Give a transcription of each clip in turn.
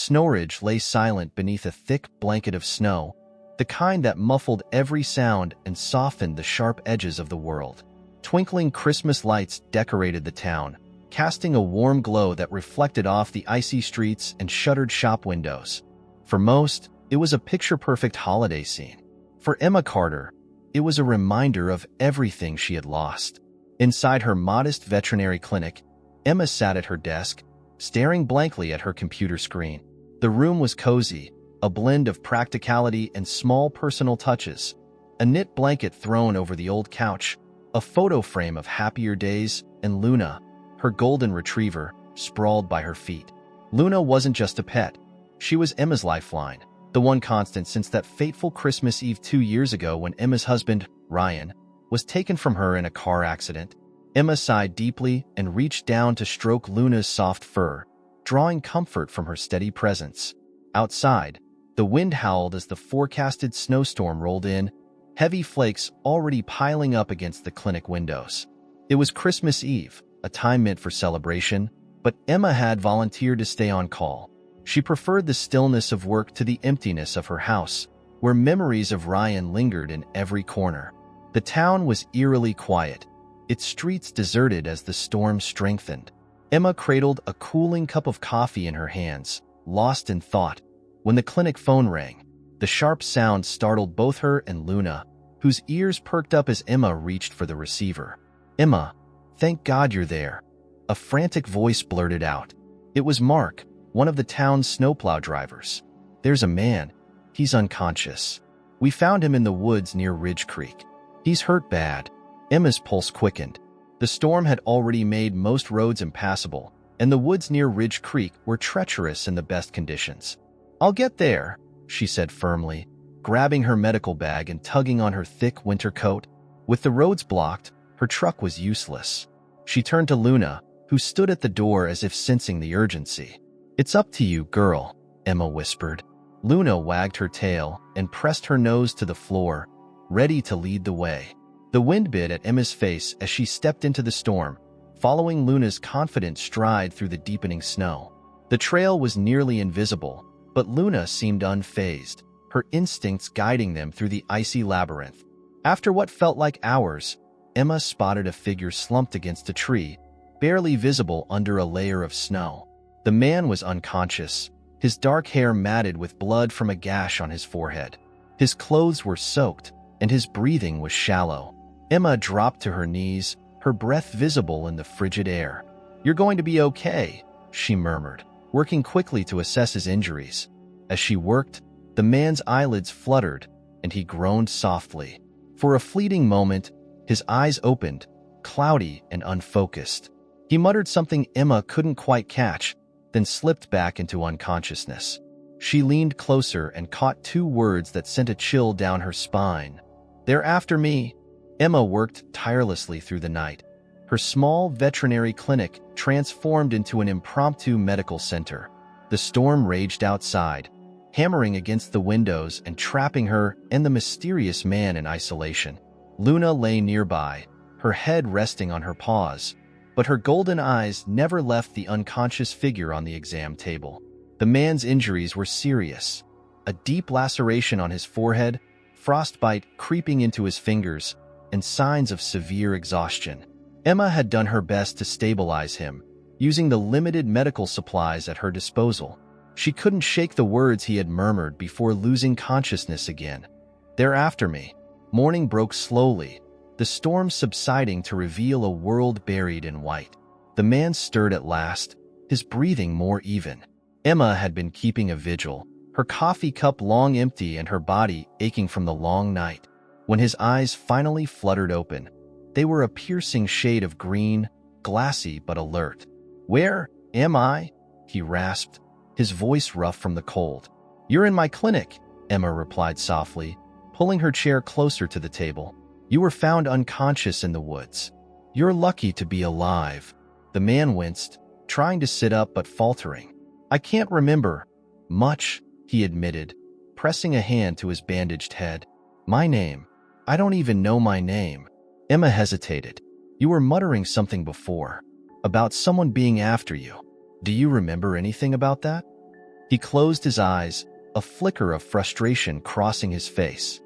Snowridge lay silent beneath a thick blanket of snow, the kind that muffled every sound and softened the sharp edges of the world. Twinkling Christmas lights decorated the town, casting a warm glow that reflected off the icy streets and shuttered shop windows. For most, it was a picture-perfect holiday scene. For Emma Carter, it was a reminder of everything she had lost. Inside her modest veterinary clinic, Emma sat at her desk, staring blankly at her computer screen. The room was cozy, a blend of practicality and small personal touches. A knit blanket thrown over the old couch, a photo frame of happier days, and Luna, her golden retriever, sprawled by her feet. Luna wasn't just a pet. She was Emma's lifeline, the one constant since that fateful Christmas Eve 2 years ago when Emma's husband, Ryan, was taken from her in a car accident. Emma sighed deeply and reached down to stroke Luna's soft fur, drawing comfort from her steady presence. Outside, the wind howled as the forecasted snowstorm rolled in, heavy flakes already piling up against the clinic windows. It was Christmas Eve, a time meant for celebration, but Emma had volunteered to stay on call. She preferred the stillness of work to the emptiness of her house, where memories of Ryan lingered in every corner. The town was eerily quiet, its streets deserted as the storm strengthened. Emma cradled a cooling cup of coffee in her hands, lost in thought. When the clinic phone rang, the sharp sound startled both her and Luna, whose ears perked up as Emma reached for the receiver. "Emma, thank God you're there," a frantic voice blurted out. It was Mark, one of the town's snowplow drivers. "There's a man. He's unconscious. We found him in the woods near Ridge Creek. He's hurt bad." Emma's pulse quickened. The storm had already made most roads impassable, and the woods near Ridge Creek were treacherous in the best conditions. "I'll get there," she said firmly, grabbing her medical bag and tugging on her thick winter coat. With the roads blocked, her truck was useless. She turned to Luna, who stood at the door as if sensing the urgency. "It's up to you, girl," Emma whispered. Luna wagged her tail and pressed her nose to the floor, ready to lead the way. The wind bit at Emma's face as she stepped into the storm, following Luna's confident stride through the deepening snow. The trail was nearly invisible, but Luna seemed unfazed, her instincts guiding them through the icy labyrinth. After what felt like hours, Emma spotted a figure slumped against a tree, barely visible under a layer of snow. The man was unconscious, his dark hair matted with blood from a gash on his forehead. His clothes were soaked, and his breathing was shallow. Emma dropped to her knees, her breath visible in the frigid air. "You're going to be okay," she murmured, working quickly to assess his injuries. As she worked, the man's eyelids fluttered, and he groaned softly. For a fleeting moment, his eyes opened, cloudy and unfocused. He muttered something Emma couldn't quite catch, then slipped back into unconsciousness. She leaned closer and caught 2 words that sent a chill down her spine. "They're after me." Emma worked tirelessly through the night. Her small veterinary clinic transformed into an impromptu medical center. The storm raged outside, hammering against the windows and trapping her and the mysterious man in isolation. Luna lay nearby, her head resting on her paws, but her golden eyes never left the unconscious figure on the exam table. The man's injuries were serious. A deep laceration on his forehead, frostbite creeping into his fingers, and signs of severe exhaustion. Emma had done her best to stabilize him, using the limited medical supplies at her disposal. She couldn't shake the words he had murmured before losing consciousness again. "They're after me." Morning broke slowly, the storm subsiding to reveal a world buried in white. The man stirred at last, his breathing more even. Emma had been keeping a vigil, her coffee cup long empty and her body aching from the long night. When his eyes finally fluttered open, they were a piercing shade of green, glassy but alert. "Where am I?" he rasped, his voice rough from the cold. "You're in my clinic," Emma replied softly, pulling her chair closer to the table. "You were found unconscious in the woods. You're lucky to be alive." The man winced, trying to sit up but faltering. "I can't remember much," he admitted, pressing a hand to his bandaged head. "My name? I don't even know my name." Emma hesitated. "You were muttering something before, about someone being after you. Do you remember anything about that?" He closed his eyes, a flicker of frustration crossing his face.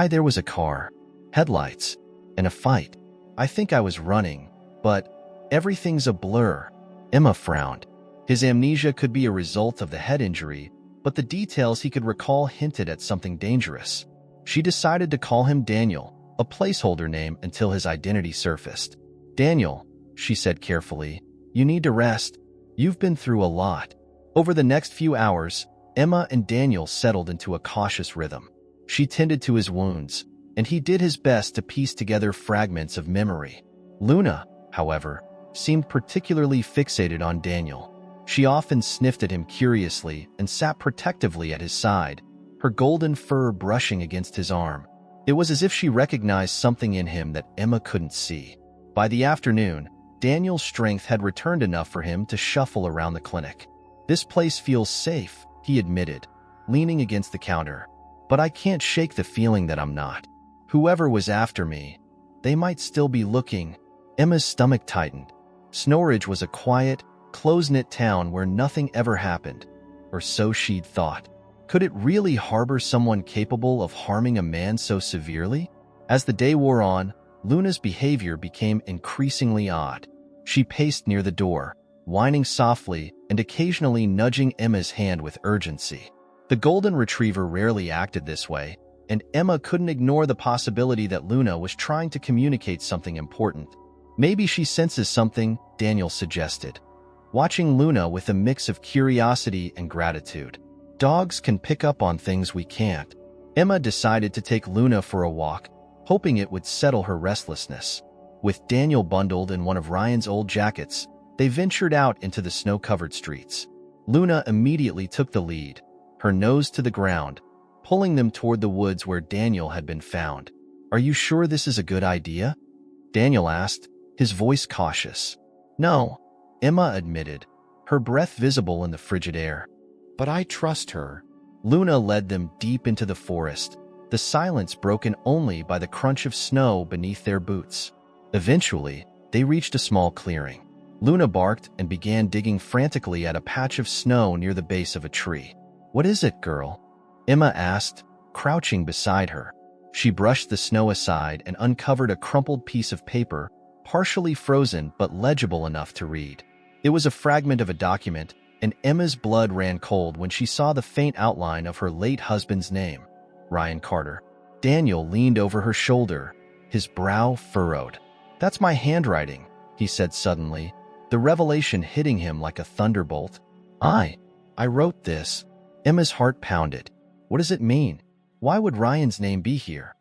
There was a car, headlights, and a fight. I think I was running, but everything's a blur. Emma frowned. His amnesia could be a result of the head injury, but the details he could recall hinted at something dangerous. She decided to call him Daniel, a placeholder name until his identity surfaced. Daniel, she said carefully, you need to rest. You've been through a lot. Over the next few hours, Emma and Daniel settled into a cautious rhythm. She tended to his wounds, and he did his best to piece together fragments of memory. Luna, however, seemed particularly fixated on Daniel. She often sniffed at him curiously and sat protectively at his side, her golden fur brushing against his arm. It was as if she recognized something in him that Emma couldn't see. By the afternoon, Daniel's strength had returned enough for him to shuffle around the clinic. This place feels safe, he admitted, leaning against the counter. But I can't shake the feeling that I'm not. Whoever was after me, they might still be looking. Emma's stomach tightened. Snow was a quiet, close-knit town where nothing ever happened, or so she'd thought. Could it really harbor someone capable of harming a man so severely? As the day wore on, Luna's behavior became increasingly odd. She paced near the door, whining softly and occasionally nudging Emma's hand with urgency. The golden retriever rarely acted this way, and Emma couldn't ignore the possibility that Luna was trying to communicate something important. Maybe she senses something, Daniel suggested, watching Luna with a mix of curiosity and gratitude. Dogs can pick up on things we can't. Emma decided to take Luna for a walk, hoping it would settle her restlessness. With Daniel bundled in one of Ryan's old jackets, they ventured out into the snow-covered streets. Luna immediately took the lead, her nose to the ground, pulling them toward the woods where Daniel had been found. Are you sure this is a good idea? Daniel asked, his voice cautious. No, Emma admitted, her breath visible in the frigid air. But I trust her. Luna led them deep into the forest, the silence broken only by the crunch of snow beneath their boots. Eventually, they reached a small clearing. Luna barked and began digging frantically at a patch of snow near the base of a tree. What is it, girl? Emma asked, crouching beside her. She brushed the snow aside and uncovered a crumpled piece of paper, partially frozen but legible enough to read. It was a fragment of a document, and Emma's blood ran cold when she saw the faint outline of her late husband's name, Ryan Carter. Daniel leaned over her shoulder, his brow furrowed. That's my handwriting, he said suddenly, the revelation hitting him like a thunderbolt. I wrote this. Emma's heart pounded. What does it mean? Why would Ryan's name be here?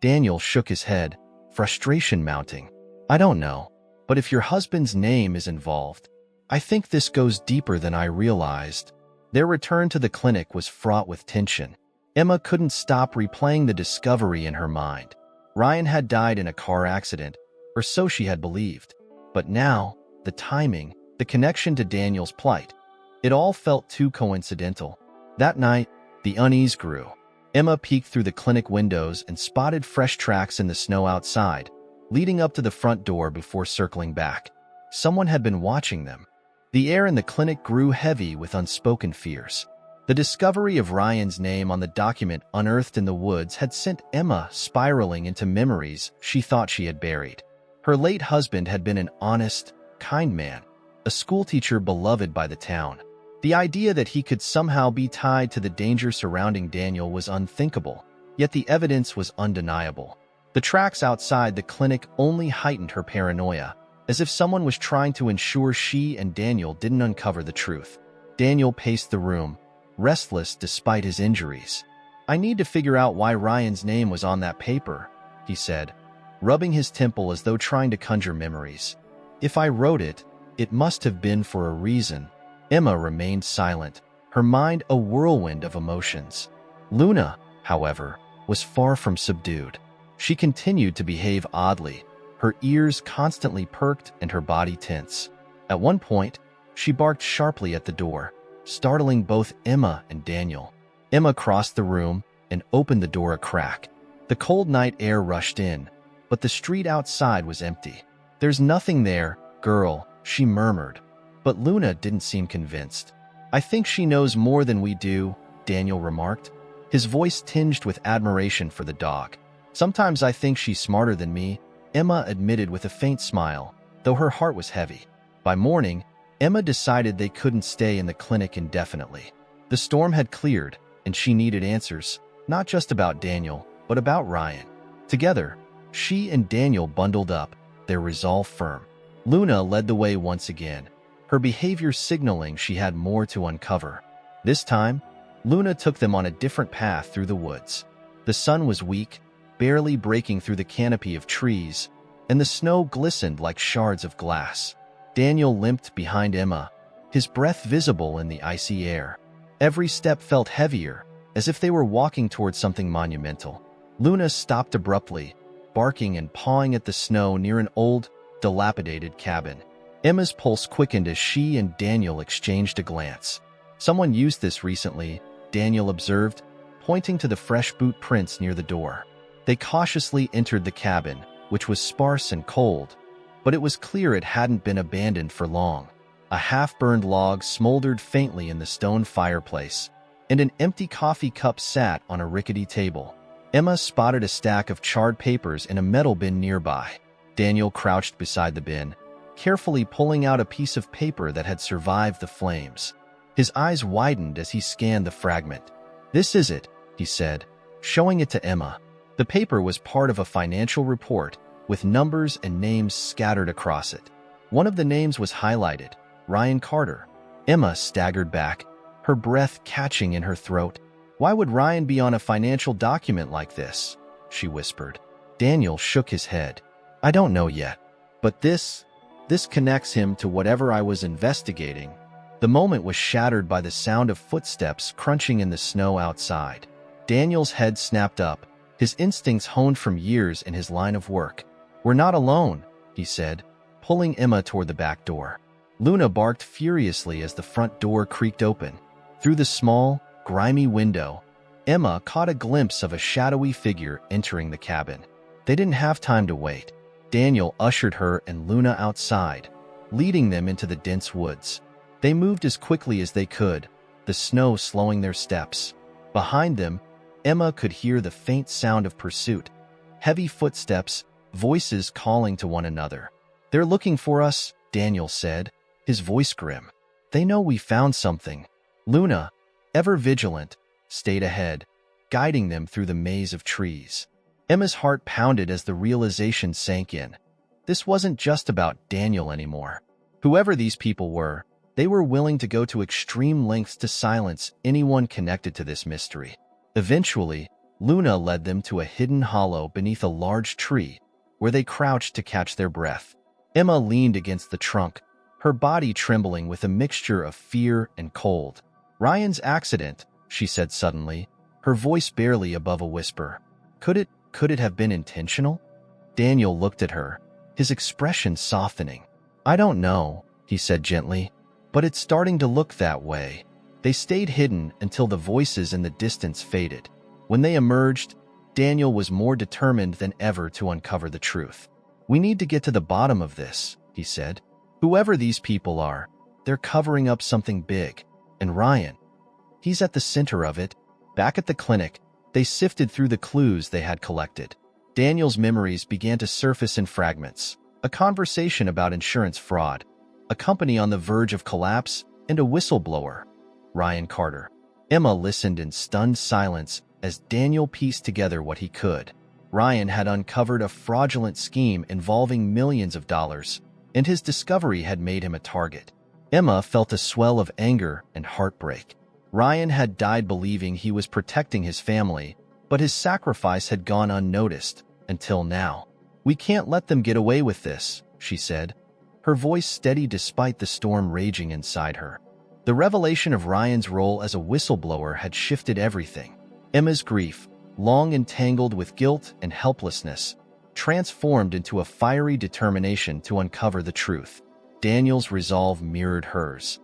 Daniel shook his head, frustration mounting. I don't know, but if your husband's name is involved, I think this goes deeper than I realized. Their return to the clinic was fraught with tension. Emma couldn't stop replaying the discovery in her mind. Ryan had died in a car accident, or so she had believed. But now, the timing, the connection to Daniel's plight, it all felt too coincidental. That night, the unease grew. Emma peeked through the clinic windows and spotted fresh tracks in the snow outside, leading up to the front door before circling back. Someone had been watching them. The air in the clinic grew heavy with unspoken fears. The discovery of Ryan's name on the document unearthed in the woods had sent Emma spiraling into memories she thought she had buried. Her late husband had been an honest, kind man, a schoolteacher beloved by the town. The idea that he could somehow be tied to the danger surrounding Daniel was unthinkable, yet the evidence was undeniable. The tracks outside the clinic only heightened her paranoia, as if someone was trying to ensure she and Daniel didn't uncover the truth. Daniel paced the room, restless despite his injuries. I need to figure out why Ryan's name was on that paper, he said, rubbing his temple as though trying to conjure memories. If I wrote it, it must have been for a reason. Emma remained silent, her mind a whirlwind of emotions. Luna, however, was far from subdued. She continued to behave oddly, her ears constantly perked and her body tense. At one point, she barked sharply at the door, startling both Emma and Daniel. Emma crossed the room and opened the door a crack. The cold night air rushed in, but the street outside was empty. There's nothing there, girl, she murmured. But Luna didn't seem convinced. "I think she knows more than we do," Daniel remarked, his voice tinged with admiration for the dog. "Sometimes I think she's smarter than me," Emma admitted with a faint smile, though her heart was heavy. By morning, Emma decided they couldn't stay in the clinic indefinitely. The storm had cleared, and she needed answers, not just about Daniel, but about Ryan. Together, she and Daniel bundled up, their resolve firm. Luna led the way once again, her behavior signaling she had more to uncover. This time, Luna took them on a different path through the woods. The sun was weak, barely breaking through the canopy of trees, and the snow glistened like shards of glass. Daniel limped behind Emma, his breath visible in the icy air. Every step felt heavier, as if they were walking towards something monumental. Luna stopped abruptly, barking and pawing at the snow near an old, dilapidated cabin. Emma's pulse quickened as she and Daniel exchanged a glance. "Someone used this recently," Daniel observed, pointing to the fresh boot prints near the door. They cautiously entered the cabin, which was sparse and cold, but it was clear it hadn't been abandoned for long. A half-burned log smoldered faintly in the stone fireplace, and an empty coffee cup sat on a rickety table. Emma spotted a stack of charred papers in a metal bin nearby. Daniel crouched beside the bin, carefully pulling out a piece of paper that had survived the flames. His eyes widened as he scanned the fragment. "This is it," he said, showing it to Emma. The paper was part of a financial report, with numbers and names scattered across it. One of the names was highlighted, Ryan Carter. Emma staggered back, her breath catching in her throat. "Why would Ryan be on a financial document like this?" she whispered. Daniel shook his head. "I don't know yet, but this connects him to whatever I was investigating." The moment was shattered by the sound of footsteps crunching in the snow outside. Daniel's head snapped up, his instincts honed from years in his line of work. "We're not alone," he said, pulling Emma toward the back door. Luna barked furiously as the front door creaked open. Through the small, grimy window, Emma caught a glimpse of a shadowy figure entering the cabin. They didn't have time to wait. Daniel ushered her and Luna outside, leading them into the dense woods. They moved as quickly as they could, the snow slowing their steps. Behind them, Emma could hear the faint sound of pursuit. Heavy footsteps, voices calling to one another. "They're looking for us," Daniel said, his voice grim. "They know we found something." Luna, ever vigilant, stayed ahead, guiding them through the maze of trees. Emma's heart pounded as the realization sank in. This wasn't just about Daniel anymore. Whoever these people were, they were willing to go to extreme lengths to silence anyone connected to this mystery. Eventually, Luna led them to a hidden hollow beneath a large tree, where they crouched to catch their breath. Emma leaned against the trunk, her body trembling with a mixture of fear and cold. "Ryan's accident," she said suddenly, her voice barely above a whisper. Could it have been intentional?" Daniel looked at her, his expression softening. "I don't know," he said gently, "but it's starting to look that way." They stayed hidden until the voices in the distance faded. When they emerged, Daniel was more determined than ever to uncover the truth. "We need to get to the bottom of this," he said. "Whoever these people are, they're covering up something big. And Ryan, he's at the center of it." Back at the clinic, they sifted through the clues they had collected. Daniel's memories began to surface in fragments. A conversation about insurance fraud, a company on the verge of collapse, and a whistleblower, Ryan Carter. Emma listened in stunned silence as Daniel pieced together what he could. Ryan had uncovered a fraudulent scheme involving millions of dollars, and his discovery had made him a target. Emma felt a swell of anger and heartbreak. Ryan had died believing he was protecting his family, but his sacrifice had gone unnoticed until now. "We can't let them get away with this," she said, her voice steady despite the storm raging inside her. The revelation of Ryan's role as a whistleblower had shifted everything. Emma's grief, long entangled with guilt and helplessness, transformed into a fiery determination to uncover the truth. Daniel's resolve mirrored hers.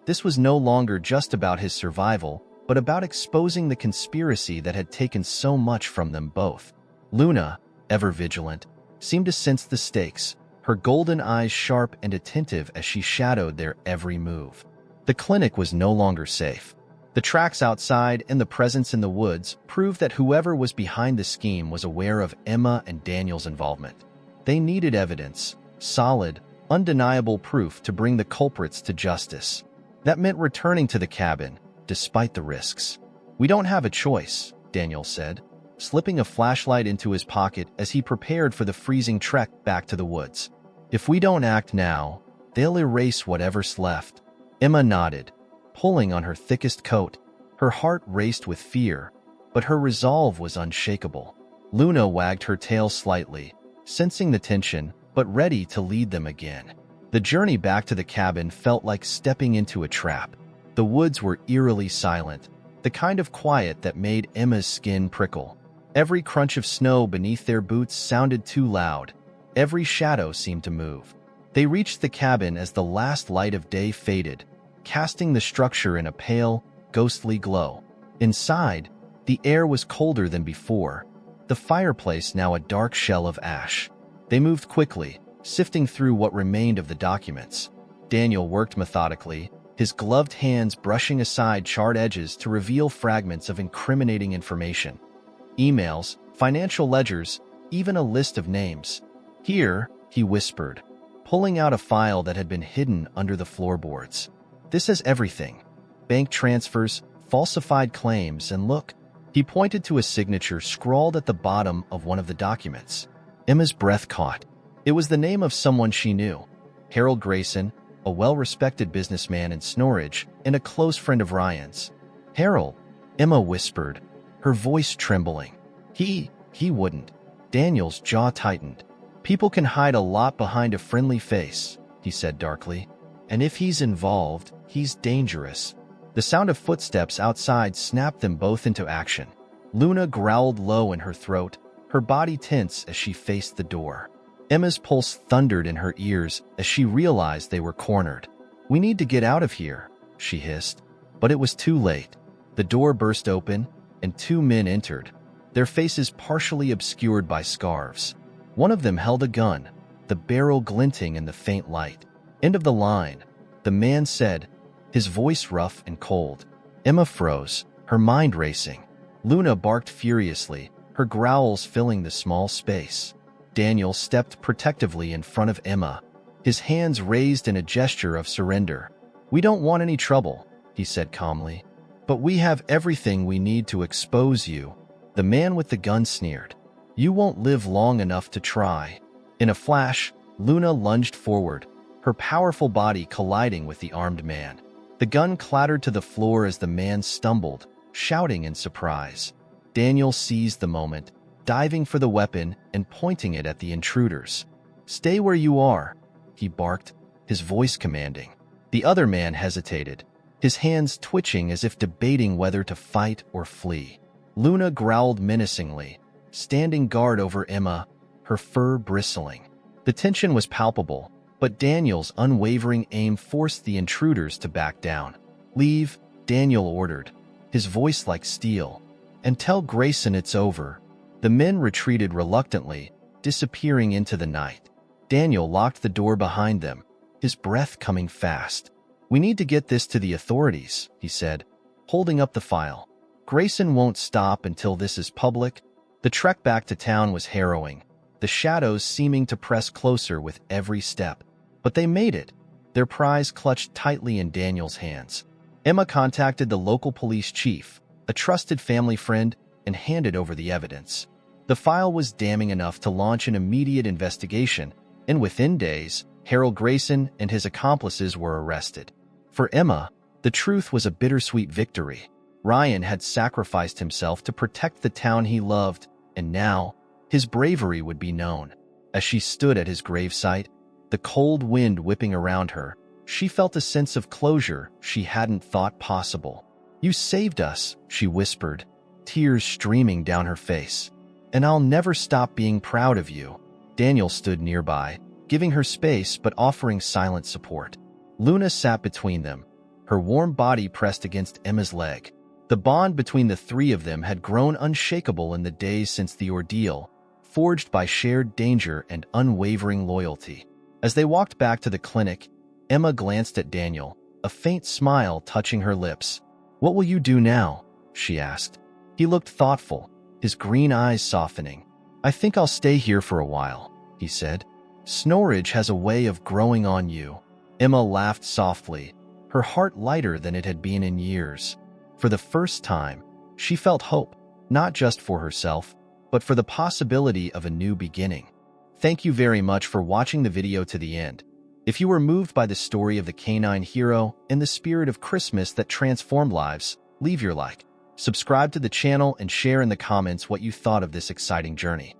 This was no longer just about his survival, but about exposing the conspiracy that had taken so much from them both. Luna, ever vigilant, seemed to sense the stakes, her golden eyes sharp and attentive as she shadowed their every move. The clinic was no longer safe. The tracks outside and the presence in the woods proved that whoever was behind the scheme was aware of Emma and Daniel's involvement. They needed evidence, solid, undeniable proof to bring the culprits to justice. That meant returning to the cabin, despite the risks. "We don't have a choice," Daniel said, slipping a flashlight into his pocket as he prepared for the freezing trek back to the woods. "If we don't act now, they'll erase whatever's left." Emma nodded, pulling on her thickest coat. Her heart raced with fear, but her resolve was unshakable. Luna wagged her tail slightly, sensing the tension, but ready to lead them again. The journey back to the cabin felt like stepping into a trap. The woods were eerily silent, the kind of quiet that made Emma's skin prickle. Every crunch of snow beneath their boots sounded too loud. Every shadow seemed to move. They reached the cabin as the last light of day faded, casting the structure in a pale, ghostly glow. Inside, the air was colder than before, the fireplace now a dark shell of ash. They moved quickly, sifting through what remained of the documents. Daniel worked methodically, his gloved hands brushing aside charred edges to reveal fragments of incriminating information. Emails, financial ledgers, even a list of names. "Here," he whispered, pulling out a file that had been hidden under the floorboards. "This has everything. Bank transfers, falsified claims, and look." He pointed to a signature scrawled at the bottom of one of the documents. Emma's breath caught. It was the name of someone she knew. Harold Grayson, a well-respected businessman in Snorridge and a close friend of Ryan's. "Harold," Emma whispered, her voice trembling. He wouldn't." Daniel's jaw tightened. "People can hide a lot behind a friendly face," he said darkly. "And if he's involved, he's dangerous." The sound of footsteps outside snapped them both into action. Luna growled low in her throat, her body tense as she faced the door. Emma's pulse thundered in her ears as she realized they were cornered. "We need to get out of here," she hissed. But it was too late. The door burst open, and two men entered, their faces partially obscured by scarves. One of them held a gun, the barrel glinting in the faint light. "End of the line," the man said, his voice rough and cold. Emma froze, her mind racing. Luna barked furiously, her growls filling the small space. Daniel stepped protectively in front of Emma, his hands raised in a gesture of surrender. "We don't want any trouble," he said calmly. "But we have everything we need to expose you." The man with the gun sneered. "You won't live long enough to try." In a flash, Luna lunged forward, her powerful body colliding with the armed man. The gun clattered to the floor as the man stumbled, shouting in surprise. Daniel seized the moment, diving for the weapon and pointing it at the intruders. "Stay where you are," he barked, his voice commanding. The other man hesitated, his hands twitching as if debating whether to fight or flee. Luna growled menacingly, standing guard over Emma, her fur bristling. The tension was palpable, but Daniel's unwavering aim forced the intruders to back down. "Leave," Daniel ordered, his voice like steel. "And tell Grayson it's over." The men retreated reluctantly, disappearing into the night. Daniel locked the door behind them, his breath coming fast. "We need to get this to the authorities," he said, holding up the file. "Grayson won't stop until this is public." The trek back to town was harrowing, the shadows seeming to press closer with every step. But they made it, their prize clutched tightly in Daniel's hands. Emma contacted the local police chief, a trusted family friend, and handed over the evidence. The file was damning enough to launch an immediate investigation, and within days, Harold Grayson and his accomplices were arrested. For Emma, the truth was a bittersweet victory. Ryan had sacrificed himself to protect the town he loved, and now, his bravery would be known. As she stood at his gravesite, the cold wind whipping around her, she felt a sense of closure she hadn't thought possible. "You saved us," she whispered, tears streaming down her face. "And I'll never stop being proud of you." Daniel stood nearby, giving her space but offering silent support. Luna sat between them, her warm body pressed against Emma's leg. The bond between the three of them had grown unshakable in the days since the ordeal, forged by shared danger and unwavering loyalty. As they walked back to the clinic, Emma glanced at Daniel, a faint smile touching her lips. "What will you do now?" she asked. He looked thoughtful, his green eyes softening. "I think I'll stay here for a while," he said. "Snorridge has a way of growing on you." Emma laughed softly, her heart lighter than it had been in years. For the first time, she felt hope, not just for herself, but for the possibility of a new beginning. Thank you very much for watching the video to the end. If you were moved by the story of the canine hero and the spirit of Christmas that transformed lives, leave your like, subscribe to the channel, and share in the comments what you thought of this exciting journey.